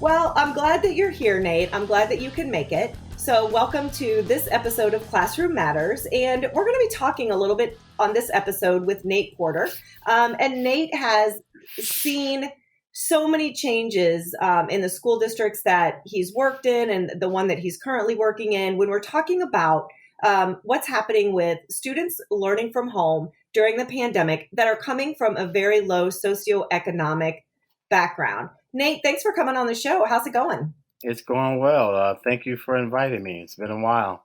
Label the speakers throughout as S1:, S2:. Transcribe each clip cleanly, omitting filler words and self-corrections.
S1: Well, I'm glad that you're here, Nate. I'm glad that you can make it. So, welcome to this episode of Classroom Matters. And we're going to be talking a little bit on this episode with Nate Porter. And Nate has seen so many changes in the school districts that he's worked in and the one that he's currently working in. When we're talking about what's happening with students learning from home during the pandemic that are coming from a very low socioeconomic background. Nate, thanks for coming on the show. How's it going?
S2: It's going well. Thank you for inviting me. It's been a while.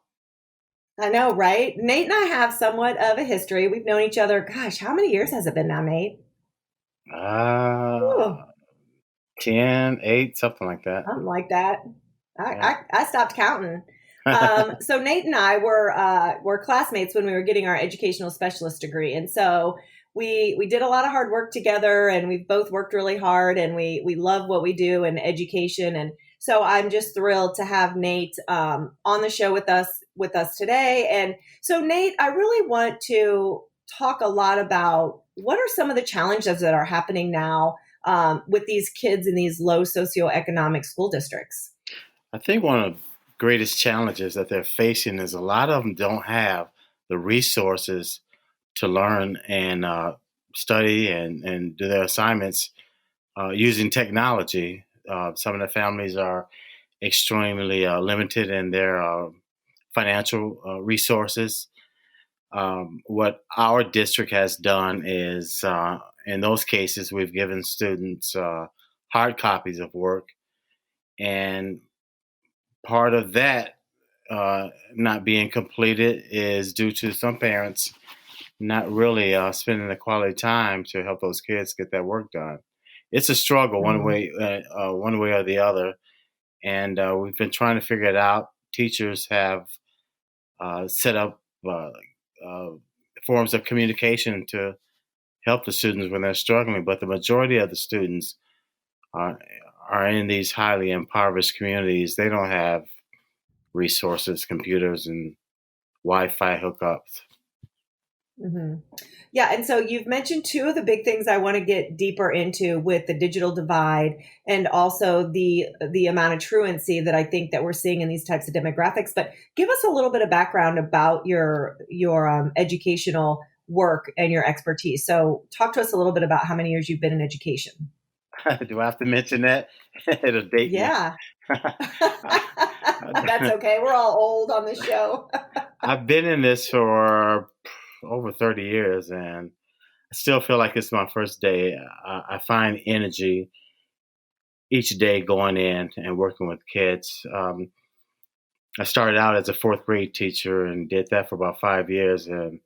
S1: I know, right? Nate and I have somewhat of a history. We've known each other. Gosh, how many years has it been now, Nate?
S2: Uh,
S1: Ooh,
S2: 10, 8, something like that.
S1: something like that. I,
S2: Yeah.
S1: I, I stopped counting. So Nate and I were classmates when we were getting our educational specialist degree, and so we did a lot of hard work together, and we've both worked really hard, and we love what we do in education, and so I'm just thrilled to have Nate on the show with us today. And so Nate, I really want to talk a lot about what are some of the challenges that are happening now with these kids in these low socioeconomic school districts.
S2: I think one of the greatest challenges that they're facing is a lot of them don't have the resources to learn and study and do their assignments using technology. Some of the families are extremely limited in their financial resources. What our district has done is, in those cases, we've given students hard copies of work, and part of that not being completed is due to some parents not really spending the quality time to help those kids get that work done. It's a struggle
S1: Mhm.
S2: one way or the other, and we've been trying to figure it out. Teachers have set up uh, forms of communication to help the students when they're struggling, but the majority of the students are, are in these highly impoverished communities. They don't have resources, computers, and Wi-Fi hookups.
S1: hmm Yeah, and so you've mentioned two of the big things I want to get deeper into with the digital divide and also the amount of truancy that I think that we're seeing in these types of demographics. But give us a little bit of background about your educational work and your expertise. So talk to us a little bit about how many years you've been in education.
S2: Do I have to mention that? It'll date me.
S1: Yeah, that's okay. We're all old on this show.
S2: I've been in this for over 30 years, and I still feel like it's my first day. I find energy each day going in and working with kids. I started out as a fourth grade teacher and did that for about 5 years, and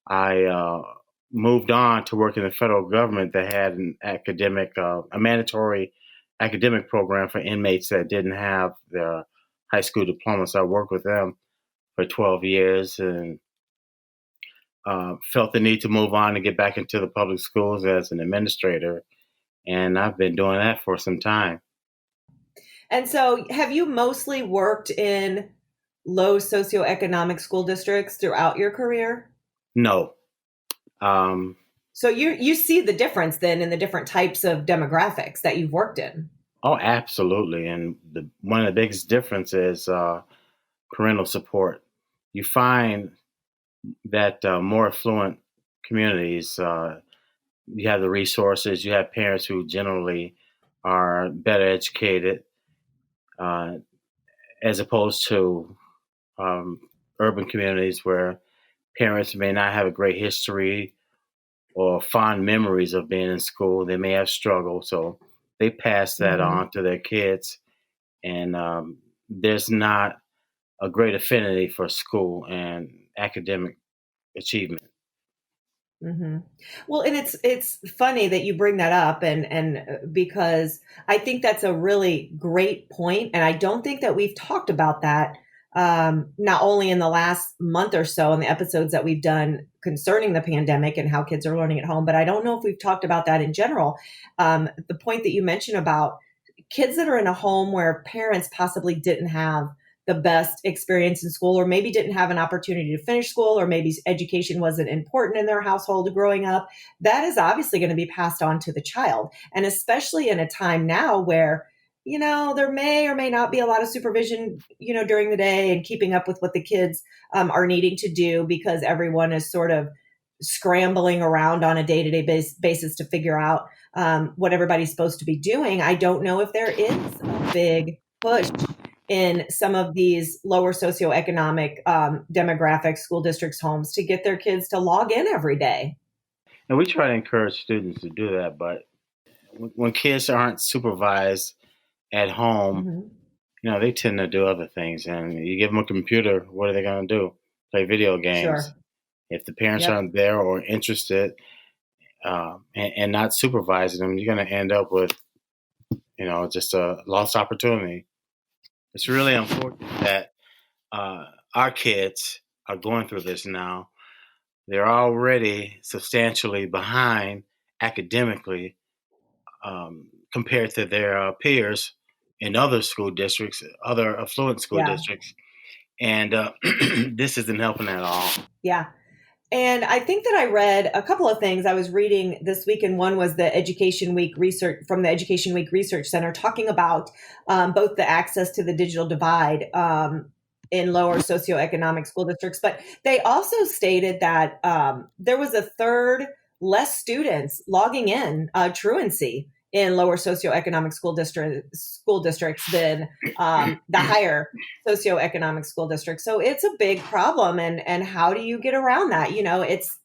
S2: I moved on to work in the federal government that had a mandatory academic program for inmates that didn't have their high school diploma. So I worked with them for 12 years and felt the need to move on and get back into the public schools as an administrator. And I've been doing that for some time.
S1: And so have you mostly worked in low socioeconomic school districts throughout your career?
S2: No. Um,
S1: So you see the difference then in the different types of demographics that you've worked in.
S2: oh, absolutely. And one of the biggest differences is parental support. You find that more affluent communities, you have the resources, you have parents who generally are better educated, uh, as opposed to um, urban communities where parents may not have a great history or fond memories of being in school. They may have struggled, so they pass that
S1: hmm
S2: on to their kids, and there's not a great affinity for school and academic achievement.
S1: hmm Well, and it's funny that you bring that up, and because I think that's a really great point, and I don't think that we've talked about that not only in the last month or so in the episodes that we've done concerning the pandemic and how kids are learning at home, but I don't know if we've talked about that in general. The point that you mentioned about kids that are in a home where parents possibly didn't have the best experience in school, or maybe didn't have an opportunity to finish school, or maybe education wasn't important in their household growing up, that is obviously going to be passed on to the child. And especially in a time now where there may or may not be a lot of supervision, during the day and keeping up with what the kids are needing to do because everyone is sort of scrambling around on a day-to-day basis to figure out what everybody's supposed to be doing. I don't know if there is a big push in some of these lower socioeconomic demographic school districts homes to get their kids to log in every day.
S2: And we try to encourage students to do that, but when kids aren't supervised at home,
S1: Hmm.
S2: they tend to do other things. And you give them a computer, what are they going to do? Play video games.
S1: Sure.
S2: If the parents
S1: Yep.
S2: aren't there or interested, and not supervising them, you're going to end up with, just a lost opportunity. It's really unfortunate that our kids are going through this now. They're already substantially behind academically, compared to their peers in other school districts, other affluent school
S1: Yeah.
S2: districts, and this isn't helping at all.
S1: Yeah. And I think that I read a couple of things I was reading this week, and one was the Education Week research from the Education Week Research Center talking about both the access to the digital divide in lower socioeconomic school districts, but they also stated that there was a third less students logging in truancy in lower socioeconomic school districts than the higher socioeconomic school districts. So it's a big problem. And how do you get around that? It's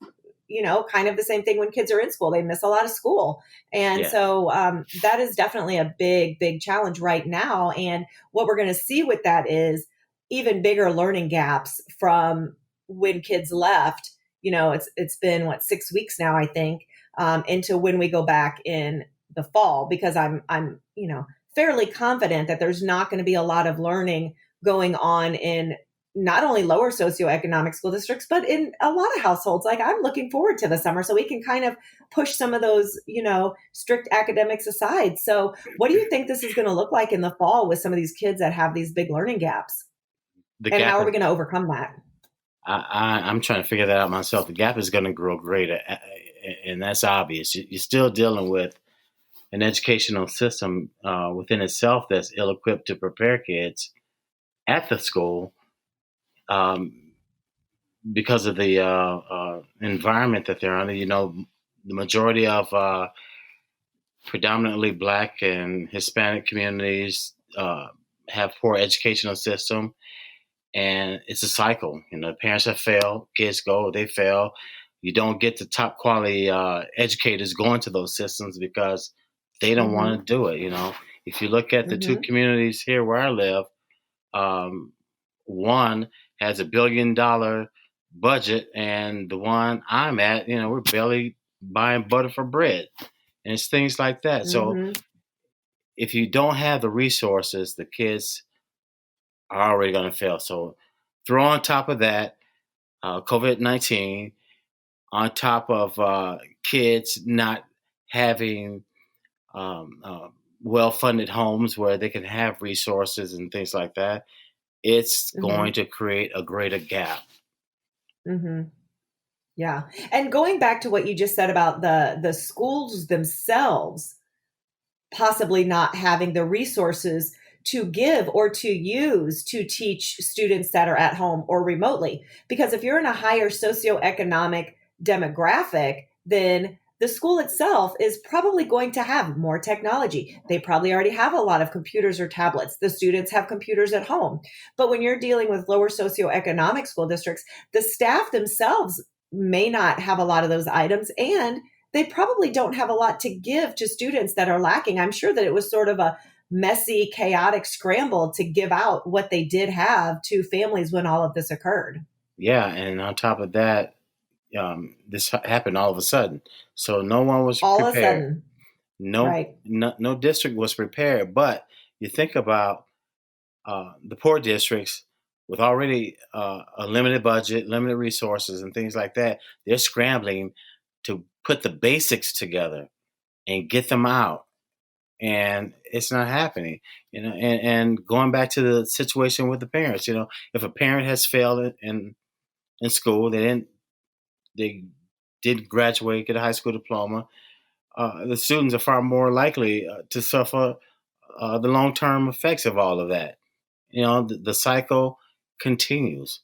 S1: kind of the same thing when kids are in school. They miss a lot of school. And
S2: Yeah,
S1: so that is definitely a big, big challenge right now. And what we're going to see with that is even bigger learning gaps from when kids left. It's been 6 weeks now, I think, into when we go back in the fall, because I'm fairly confident that there's not going to be a lot of learning going on in not only lower socioeconomic school districts, but in a lot of households. Like, I'm looking forward to the summer so we can kind of push some of those, strict academics aside. So, what do you think this is going to look like in the fall with some of these kids that have these big learning gaps?
S2: the
S1: And how
S2: gap
S1: are we
S2: is.
S1: going to overcome that?
S2: I'm trying to figure that out myself. The gap is going to grow greater, and that's obvious. You're still dealing with an educational system within itself that's ill-equipped to prepare kids at the school, um, because of the environment that they're under. The majority of predominantly Black and Hispanic communities have poor educational system, and it's a cycle. Parents have failed, kids go, they fail. You don't get the top quality educators going to those systems because they don't want
S1: Mm-hmm.
S2: to do it. If you look at the two
S1: Mm-hmm.
S2: communities here where I live, um, one has $1 billion budget, and the one I'm at, we're barely buying butter for bread, and it's things like that. So
S1: Mm-hmm.
S2: if you don't have the resources, the kids are already going to fail. So throw on top of that COVID-19, on top of kids not having um, uh, well-funded homes where they can have resources and things like that, it's
S1: Mm-hmm.
S2: going to create a greater gap.
S1: Mm-hmm. Yeah. And going back to what you just said about the schools themselves possibly not having the resources to give or to use to teach students that are at home or remotely. Because if you're in a higher socioeconomic demographic, then the school itself is probably going to have more technology. They probably already have a lot of computers or tablets. The students have computers at home. But when you're dealing with lower socioeconomic school districts, the staff themselves may not have a lot of those items, and they probably don't have a lot to give to students that are lacking. I'm sure that it was sort of a messy, chaotic scramble to give out what they did have to families when all of this occurred.
S2: Yeah, and on top of that, this happened all of a sudden, so no one was
S1: All of a
S2: prepared.
S1: sudden,
S2: No,
S1: right?
S2: no district was prepared. But you think about the poor districts with already a limited budget, limited resources, and things like that. They're scrambling to put the basics together and get them out, and it's not happening. And going back to the situation with the parents, if a parent has failed in school, they didn't graduate, get a high school diploma. The students are far more likely to suffer the long term effects of all of that. The cycle continues.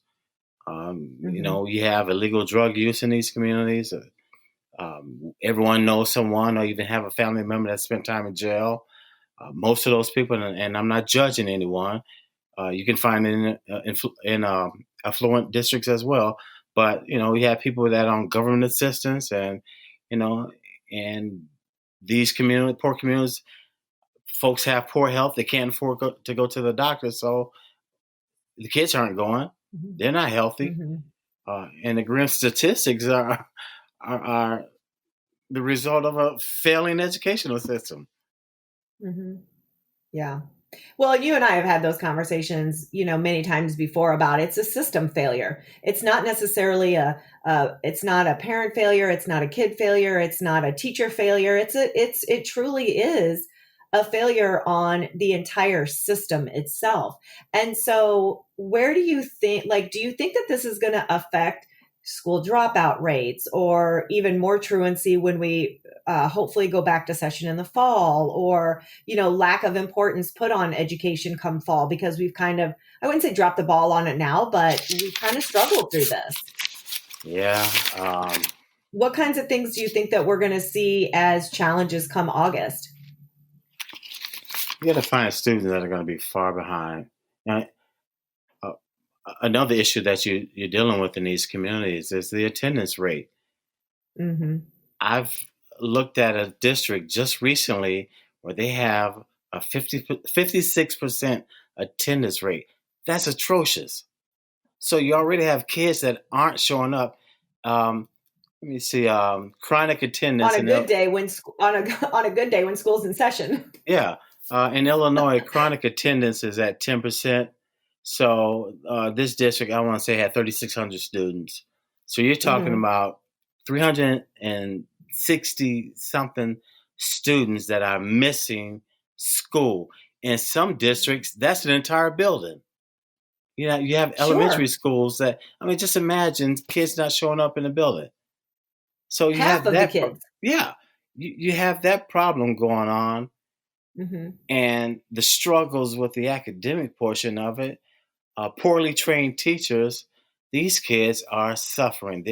S1: Hmm.
S2: You have illegal drug use in these communities. Everyone knows someone or even have a family member that spent time in jail. Most of those people, and I'm not judging anyone, you can find it in affluent districts as well. But you have people that are on government assistance, and you know, and these poor communities, folks have poor health. They can't afford to go to the doctor, so the kids aren't going.
S1: Hmm.
S2: They're not healthy,
S1: Hmm.
S2: and the grim statistics are the result of a failing educational system.
S1: Hmm. Yeah. Well, you and I have had those conversations, many times before about it's a system failure. It's not necessarily it's not a parent failure. It's not a kid failure. It's not a teacher failure. It truly is a failure on the entire system itself. And so where do you think, do you think that this is going to affect school dropout rates or even more truancy when we hopefully go back to session in the fall, or lack of importance put on education come fall, because we've kind of, I wouldn't say drop the ball on it now, but we've kind of struggled through this.
S2: Yeah,
S1: What kinds of things do you think that we're going to see as challenges come August?
S2: you got to find students that are going to be far behind. Now, uh, another issue that you're dealing with in these communities is the attendance rate.
S1: Mm-hmm.
S2: I've looked at a district just recently where they have a 56% attendance rate. That's atrocious. So you already have kids that aren't showing up. Let me see. Chronic
S1: On
S2: attendance
S1: a good day when on a good day when school's in session.
S2: yeah, in Illinois, chronic attendance is at 10%. So this district, I want to say, had 3,600 students. So you're talking
S1: Mm-hmm.
S2: about 360 something students that are missing school. In some districts, that's an entire building. You have elementary
S1: Sure.
S2: schools that, I mean, just imagine kids not showing up in the building. So you
S1: Half
S2: have
S1: of the
S2: that,
S1: kids.
S2: yeah, you have that problem going on,
S1: Mm-hmm.
S2: and the struggles with the academic portion of it, poorly trained teachers, these kids are suffering.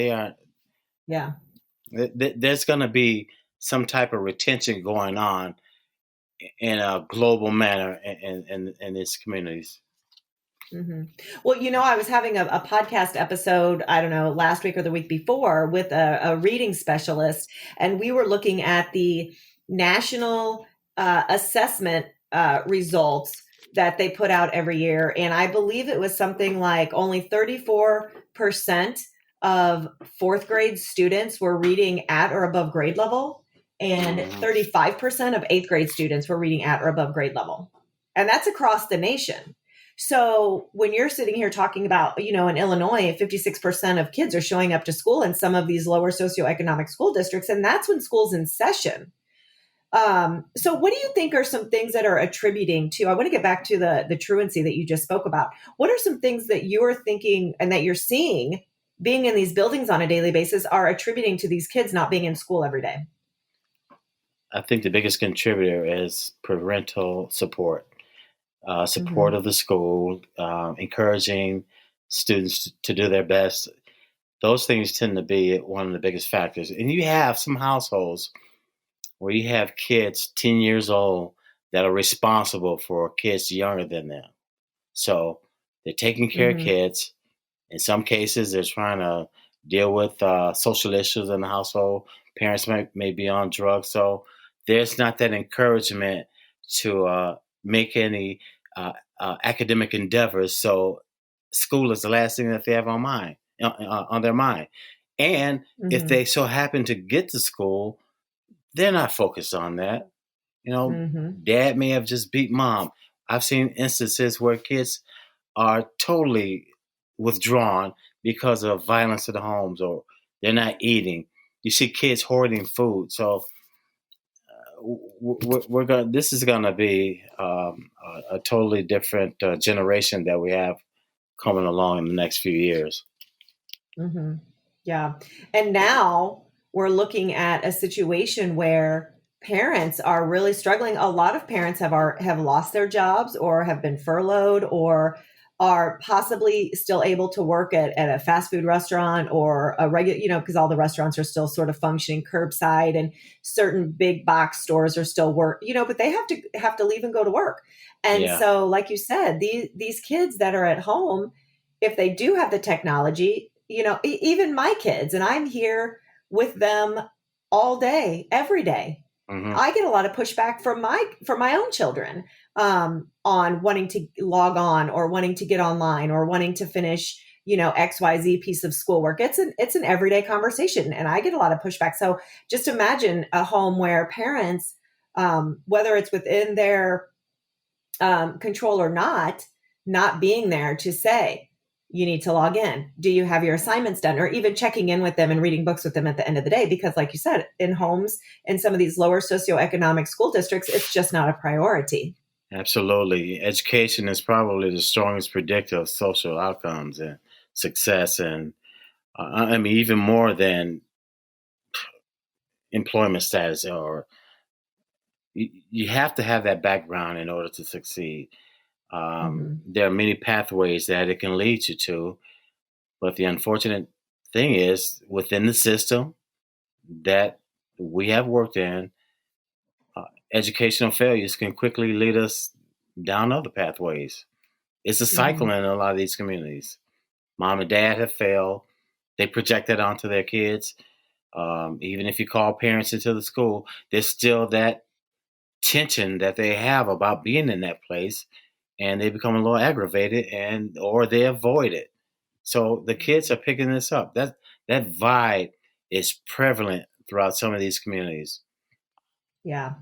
S1: Yeah.
S2: There's going to be some type of retention going on in a global manner in these communities.
S1: Hmm. Well, I was having a podcast episode, I don't know, last week or the week before, with a reading specialist, and we were looking at the national assessment results that they put out every year. And I believe it was something like only 34% of fourth grade students were reading at or above grade level, and
S2: Mhm.
S1: 35% of eighth grade students were reading at or above grade level. And that's across the nation. So when you're sitting here talking about, in Illinois, 56% of kids are showing up to school in some of these lower socioeconomic school districts, and that's when school's in session. So what do you think are some things that are attributing to, I want to get back to the truancy that you just spoke about. What are some things that you're thinking and that you're seeing being in these buildings on a daily basis are attributing to these kids not being in school every day?
S2: I think the biggest contributor is parental support, support
S1: Mm-hmm.
S2: of the school, encouraging students to do their best. Those things tend to be one of the biggest factors. And you have some households where you have kids 10 years old that are responsible for kids younger than them. So they're taking care of
S1: Mm-hmm.
S2: kids. In some cases, they're trying to deal with social issues in the household. Parents may be on drugs. So there's not that encouragement to make any academic endeavors. So school is the last thing that they have on their mind. And if
S1: Mm-hmm.
S2: they so happen to get to school, they're not focused on that.
S1: Mm-hmm.
S2: Dad may have just beat mom. I've seen instances where kids are totally withdrawn because of violence in the homes, or they're not eating. You see kids hoarding food. So we're going. This is going to be a totally different generation that we have coming along in the next few years.
S1: Mm-hmm. Yeah. And now we're looking at a situation where parents are really struggling. A lot of parents have lost their jobs or have been furloughed or are possibly still able to work at a fast food restaurant or a regular, because all the restaurants are still sort of functioning curbside and certain big box stores are still work, but they have to leave and go to work. And
S2: Yeah.
S1: so, like you said, these kids that are at home, if they do have the technology, even my kids, and I'm here with them all day, every day.
S2: Hmm.
S1: I get a lot of pushback from my own children on wanting to log on or wanting to get online or wanting to finish XYZ piece of schoolwork. It's an everyday conversation, and I get a lot of pushback. So just imagine a home where parents, whether it's within their control or not being there to say, you need to log in. Do you have your assignments done? Or even checking in with them and reading books with them at the end of the day. Because, like you said, in homes in some of these lower socioeconomic school districts, it's just not a priority.
S2: Absolutely. Education is probably the strongest predictor of social outcomes and success, and I mean, even more than employment status. Or you have to have that background in order to succeed.
S1: Hmm.
S2: There are many pathways that it can lead you to, but the unfortunate thing is within the system that we have worked in, uh, educational failures can quickly lead us down other pathways. It's a cycle
S1: Hmm.
S2: in a lot of these communities. Mom and dad have failed. They project that onto their kids. Even if you call parents into the school, there's still that tension that they have about being in that place, and they become a little aggravated, and or they avoid it. So the kids are picking this up. That vibe is prevalent throughout some of these communities.
S1: Yeah.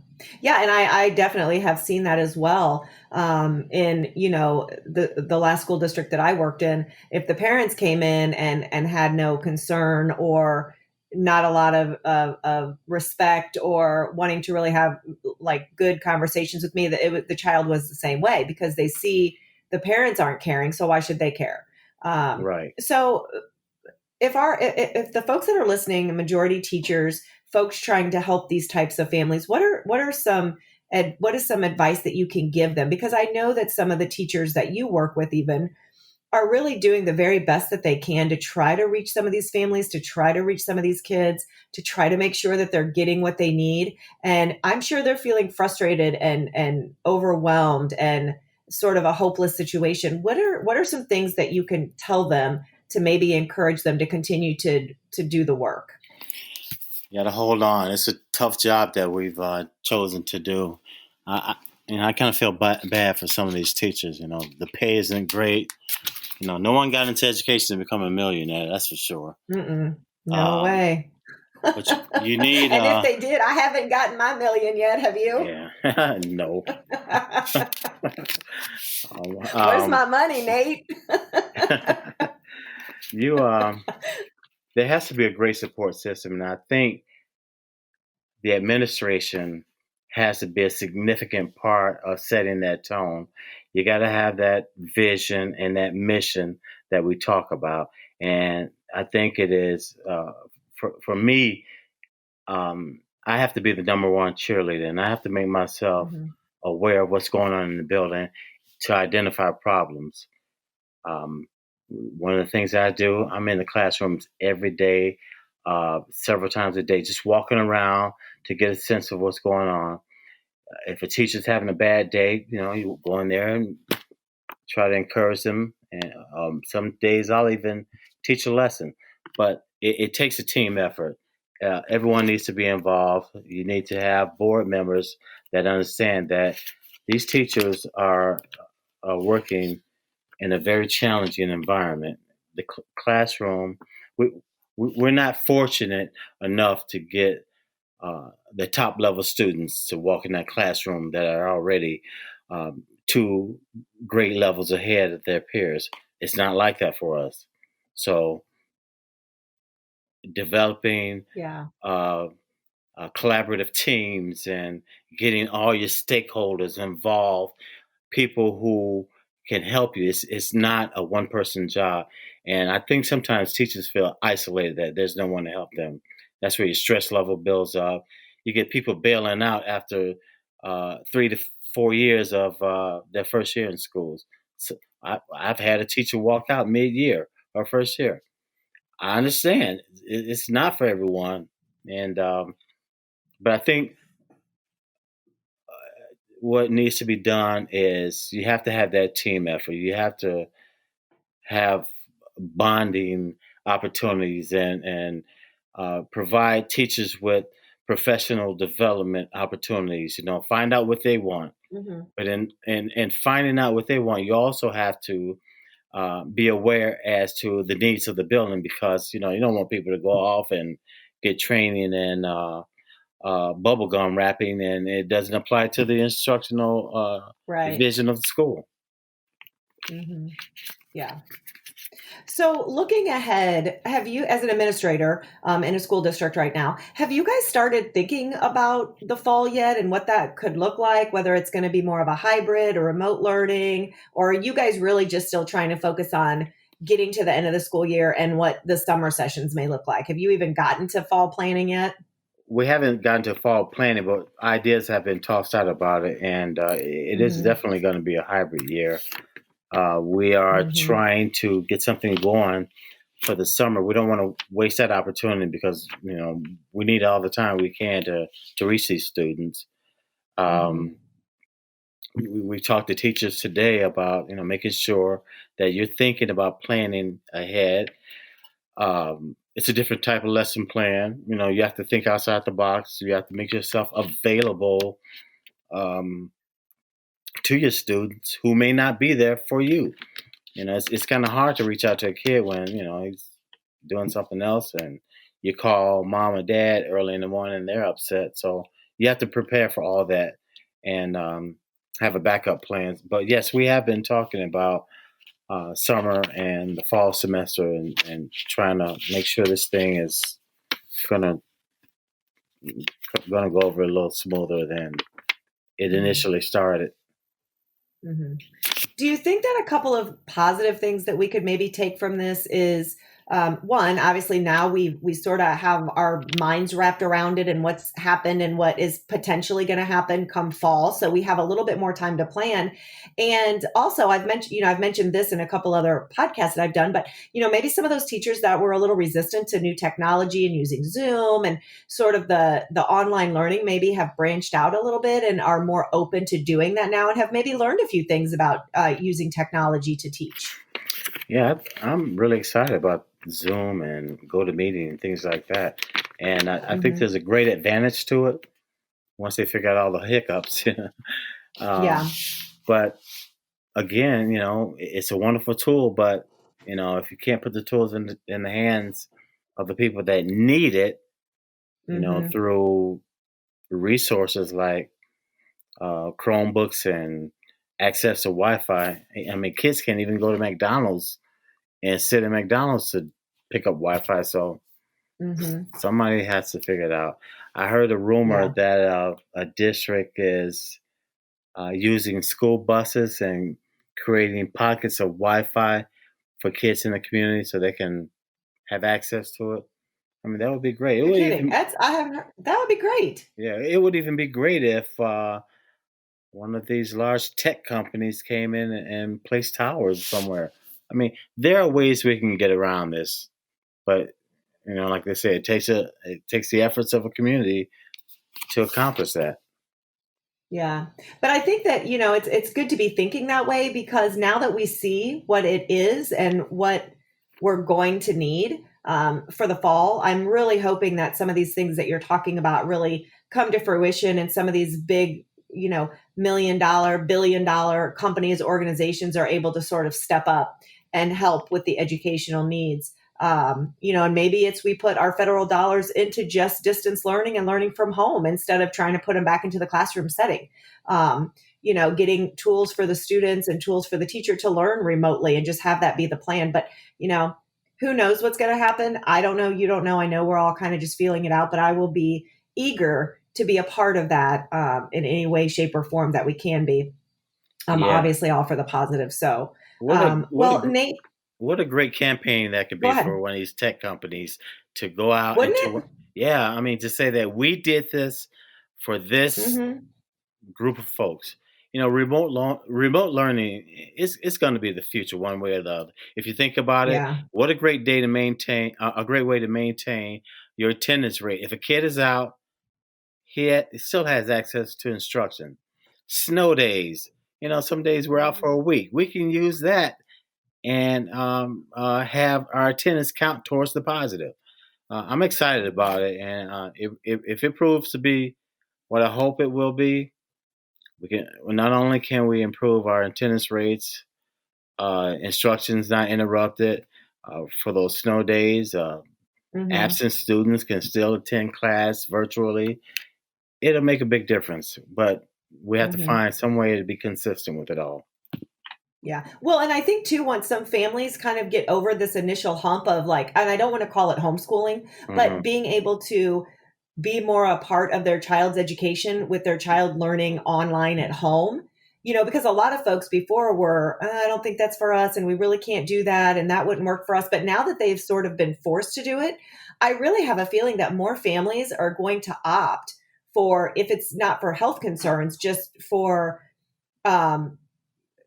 S1: Yeah. And I definitely have seen that as well. In, the last school district that I worked in, if the parents came in and had no concern or not a lot of respect or wanting to really have like good conversations with me, the child was the same way because they see the parents aren't caring. So why should they care?
S2: Right.
S1: So if the folks that are listening, majority teachers, folks trying to help these types of families, what is some advice that you can give them? Because I know that some of the teachers that you work with even are really doing the very best that they can to try to reach some of these families, to try to reach some of these kids, to try to make sure that they're getting what they need. And I'm sure they're feeling frustrated and overwhelmed and sort of a hopeless situation. What are some things that you can tell them to maybe encourage them to continue to do the work?
S2: You got to hold on. It's a tough job that we've chosen to do. I kind of feel bad for some of these teachers. The pay isn't great. No one got into education to become a millionaire. That's for sure.
S1: Mm-mm, no
S2: Um,
S1: way.
S2: but you need,
S1: And if they did, I haven't gotten my million yet. Have you?
S2: yeah, nope.
S1: Where's
S2: um,
S1: my money, Nate?
S2: you, there has to be a great support system, and I think the administration has to be a significant part of setting that tone. You got to have that vision and that mission that we talk about, and I think it is for me. I have to be the number one cheerleader, and I have to make myself
S1: Mhm.
S2: aware of what's going on in the building to identify problems. Um, One of the things I do, I'm in the classrooms every day, several times a day, just walking around to get a sense of what's going on. If a teacher's having a bad day, you go in there and try to encourage them. And some days I'll even teach a lesson, but it takes a team effort. Everyone needs to be involved. You need to have board members that understand that these teachers are working in a very challenging environment. The classroom, we, we're not fortunate enough to get the top level students to walk in that classroom that are already two great levels ahead of their peers. It's not like that for us. So developing
S1: Yeah.
S2: uh, collaborative teams and getting all your stakeholders involved, people who can help you. It's not a one person job. And I think sometimes teachers feel isolated, that there's no one to help them. That's where your stress level builds up. you get people bailing out after 3 to 4 years of their first year in schools. So I've had a teacher walk out mid-year or first year. I understand it's not for everyone, and but I think what needs to be done is you have to have that team effort. You have to have bonding opportunities and provide teachers with professional development opportunities. Find out what they want,
S1: Hmm.
S2: but in finding out what they want, you also have to be aware as to the needs of the building, because you don't want people to go off and get training in bubble gum wrapping, and it doesn't apply to the instructional
S1: Right.
S2: vision of the school.
S1: Hmm. Yeah. So, looking ahead, have you, as an administrator in a school district right now, have you guys started thinking about the fall yet and what that could look like? Whether it's going to be more of a hybrid or remote learning, or are you guys really just still trying to focus on getting to the end of the school year and what the summer sessions may look like? Have you even gotten to fall planning yet?
S2: We haven't gotten to fall planning, but ideas have been tossed out about it, and it is
S1: Hmm.
S2: definitely going to be a hybrid year. We are
S1: Hmm.
S2: trying to get something going for the summer. We don't want to waste that opportunity, because we need all the time we can to reach these students.
S1: Hmm.
S2: Um, we talked to teachers today about making sure that you're thinking about planning ahead. It's a different type of lesson plan. You have to think outside the box. You have to make yourself available um, to your students who may not be there for you. It's kind of hard to reach out to a kid when he's doing something else, and you call mom or dad early in the morning and they're upset. So you have to prepare for all that, and have a backup plan. But yes, we have been talking about summer and the fall semester, and trying to make sure this thing is gonna gonna go over a little smoother than it
S1: Hmm.
S2: initially started.
S1: Hmm. Do you think that a couple of positive things that we could maybe take from this is, one, obviously now we sort of have our minds wrapped around it and what's happened and what is potentially going to happen come fall, so we have a little bit more time to plan. And also, I've mentioned this in a couple other podcasts that I've done, but maybe some of those teachers that were a little resistant to new technology and using Zoom and sort of the online learning maybe have branched out a little bit and are more open to doing that now and have maybe learned a few things about using technology to teach.
S2: Yeah, I'm really excited about Zoom and GoToMeeting and things like that. And I think
S1: Hmm.
S2: there's a great advantage to it once they figure out all the hiccups. um,
S1: Yeah.
S2: but again, it's a wonderful tool. But if you can't put the tools in the hands of the people that need it,
S1: Hmm.
S2: through resources like Chromebooks and access to Wi-Fi. I mean, kids can't even go to McDonald's and sit in McDonald's to pick up Wi-Fi. So
S1: Hmm.
S2: somebody has to figure it out. I heard a rumor
S1: Yeah.
S2: that a district is using school buses and creating pockets of Wi-Fi for kids in the community so they can have access to it. I mean, that would be great. It
S1: You're
S2: would
S1: kidding.
S2: even,
S1: That's I haven't heard, that would be great.
S2: yeah, it would even be great if one of these large tech companies came in and placed towers somewhere. I mean, there are ways we can get around this, but like they say, it takes the efforts of a community to accomplish that.
S1: Yeah. But I think that, it's good to be thinking that way because now that we see what it is and what we're going to need for the fall, I'm really hoping that some of these things that you're talking about really come to fruition and some of these big, $1 million, $1 billion companies, organizations are able to sort of step up and help with the educational needs. And maybe it's we put our federal dollars into just distance learning and learning from home instead of trying to put them back into the classroom setting. Getting tools for the students and tools for the teacher to learn remotely and just have that be the plan. But, you know, who knows what's going to happen? I don't know. You don't know. I know we're all kind of just feeling it out, but I will be eager to be a part of that in any way, shape, or form that we can be.
S2: Yeah.
S1: Obviously, all for the positive. So,
S2: What a what a
S1: well,
S2: gr-
S1: Nate,
S2: what a great campaign that could
S1: go
S2: be
S1: ahead.
S2: for one of these tech companies to go out and
S1: Wouldn't it?
S2: Yeah, I mean, to say that we did this for this
S1: Hmm.
S2: group of folks. Remote learning is it's going to be the future one way or the other. If you think about it,
S1: Yeah.
S2: what a great day to maintain a great way to maintain your attendance rate. If a kid is out, he still has access to instruction. Snow days, some days we're out for a week. We can use that and have our attendance count towards the positive. I'm excited about it, and if it proves to be what I hope it will be, we can not only can we improve our attendance rates, instructions not interrupted for those snow days.
S1: Hmm.
S2: Absent students can still attend class virtually. It'll make a big difference, but we have to
S1: Hmm.
S2: find some way to be consistent with it all.
S1: Yeah. Well, and I think too, once some families kind of get over this initial hump of like, and I don't want to call it homeschooling,
S2: Hmm.
S1: but being able to be more a part of their child's education with their child learning online at home. Because a lot of folks before were, I don't think that's for us, and we really can't do that, and that wouldn't work for us. But now that they've sort of been forced to do it, I really have a feeling that more families are going to opt for, if it's not for health concerns, just for um,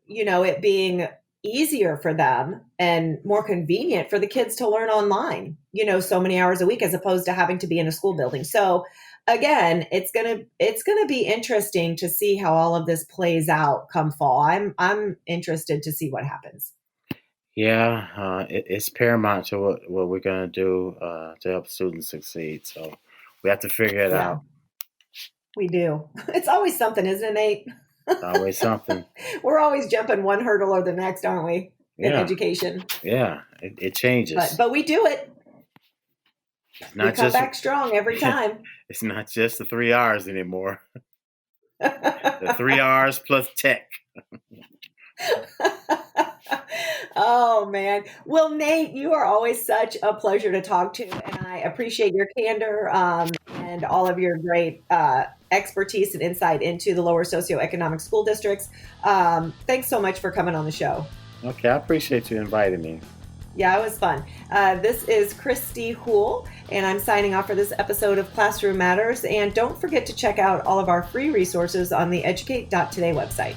S1: it being easier for them and more convenient for the kids to learn online, so many hours a week as opposed to having to be in a school building. So again, it's going to be interesting to see how all of this plays out come fall. I'm interested to see what happens.
S2: Yeah, it's paramount to what we're going to do to help students succeed. So we have to figure it
S1: Yeah,
S2: out.
S1: we do. It's always something, isn't it, Nate?
S2: It's always something.
S1: We're always jumping one hurdle or the next, aren't we, in
S2: Yeah,
S1: education?
S2: yeah, it
S1: But
S2: changes.
S1: but we do it.
S2: It's
S1: We
S2: not
S1: come
S2: just
S1: back strong every time.
S2: it's not just the 3 R's anymore. The 3 R's plus tech.
S1: Oh man. Well, Nate, you are always such a pleasure to talk to, and I appreciate your candor, and all of your great expertise and insight into the lower socioeconomic school districts. Thanks so much for coming on the show.
S2: Okay, I appreciate you inviting me.
S1: Yeah, it was fun. This is Kristy Houle, and I'm signing off for this episode of Classroom Matters. And don't forget to check out all of our free resources on the educate.today website.